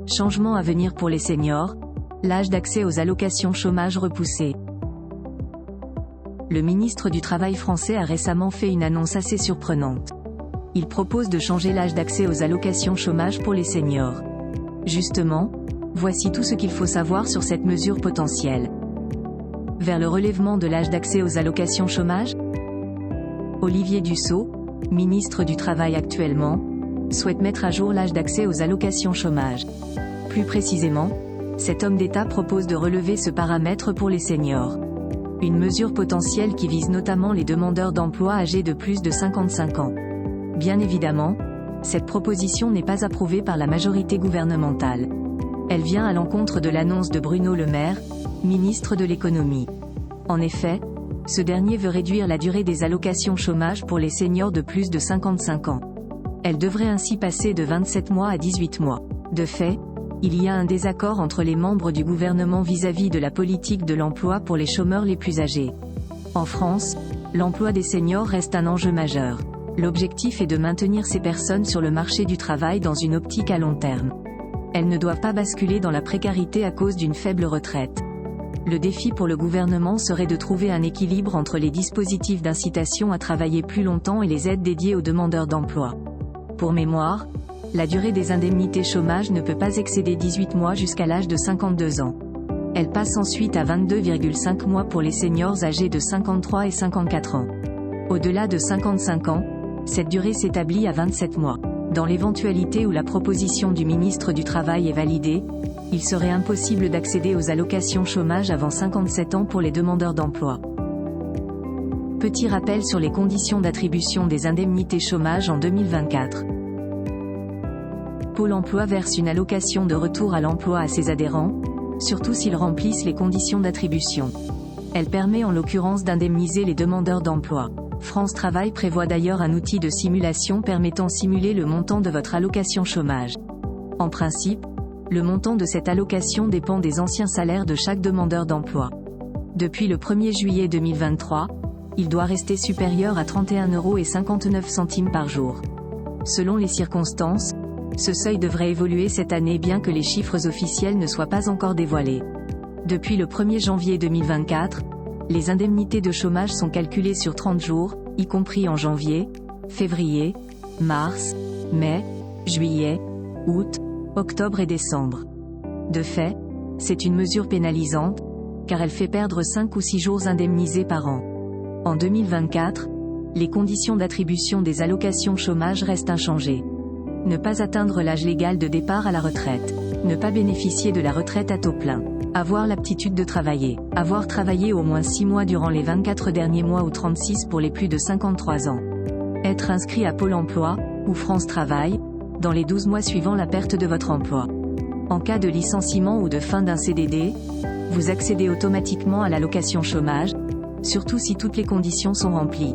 Changement à venir pour les seniors, l'âge d'accès aux allocations chômage repoussé. Le ministre du Travail français a récemment fait une annonce assez surprenante. Il propose de changer l'âge d'accès aux allocations chômage pour les seniors. Justement, voici tout ce qu'il faut savoir sur cette mesure potentielle. Vers le relèvement de l'âge d'accès aux allocations chômage, Olivier Dussopt, ministre du Travail actuellement, souhaite mettre à jour l'âge d'accès aux allocations chômage. Plus précisément, cet homme d'État propose de relever ce paramètre pour les seniors. Une mesure potentielle qui vise notamment les demandeurs d'emploi âgés de plus de 55 ans. Bien évidemment, cette proposition n'est pas approuvée par la majorité gouvernementale. Elle vient à l'encontre de l'annonce de Bruno Le Maire, ministre de l'économie. En effet, ce dernier veut réduire la durée des allocations chômage pour les seniors de plus de 55 ans. Elle devrait ainsi passer de 27 mois à 18 mois. De fait, il y a un désaccord entre les membres du gouvernement vis-à-vis de la politique de l'emploi pour les chômeurs les plus âgés. En France, l'emploi des seniors reste un enjeu majeur. L'objectif est de maintenir ces personnes sur le marché du travail dans une optique à long terme. Elles ne doivent pas basculer dans la précarité à cause d'une faible retraite. Le défi pour le gouvernement serait de trouver un équilibre entre les dispositifs d'incitation à travailler plus longtemps et les aides dédiées aux demandeurs d'emploi. Pour mémoire, la durée des indemnités chômage ne peut pas excéder 18 mois jusqu'à l'âge de 52 ans. Elle passe ensuite à 22,5 mois pour les seniors âgés de 53 et 54 ans. Au-delà de 55 ans, cette durée s'établit à 27 mois. Dans l'éventualité où la proposition du ministre du Travail est validée, il serait impossible d'accéder aux allocations chômage avant 57 ans pour les demandeurs d'emploi. Petit rappel sur les conditions d'attribution des indemnités chômage en 2024. Pôle emploi verse une allocation de retour à l'emploi à ses adhérents, surtout s'ils remplissent les conditions d'attribution. Elle permet en l'occurrence d'indemniser les demandeurs d'emploi. France Travail prévoit d'ailleurs un outil de simulation permettant simuler le montant de votre allocation chômage. En principe, le montant de cette allocation dépend des anciens salaires de chaque demandeur d'emploi. Depuis le 1er juillet 2023, il doit rester supérieur à 31,59 € par jour. Selon les circonstances, ce seuil devrait évoluer cette année bien que les chiffres officiels ne soient pas encore dévoilés. Depuis le 1er janvier 2024, les indemnités de chômage sont calculées sur 30 jours, y compris en janvier, février, mars, mai, juillet, août, octobre et décembre. De fait, c'est une mesure pénalisante, car elle fait perdre 5 ou 6 jours indemnisés par an. En 2024, les conditions d'attribution des allocations chômage restent inchangées. Ne pas atteindre l'âge légal de départ à la retraite. Ne pas bénéficier de la retraite à taux plein. Avoir l'aptitude de travailler. Avoir travaillé au moins 6 mois durant les 24 derniers mois ou 36 pour les plus de 53 ans. Être inscrit à Pôle emploi, ou France Travail, dans les 12 mois suivant la perte de votre emploi. En cas de licenciement ou de fin d'un CDD, vous accédez automatiquement à l'allocation chômage, surtout si toutes les conditions sont remplies.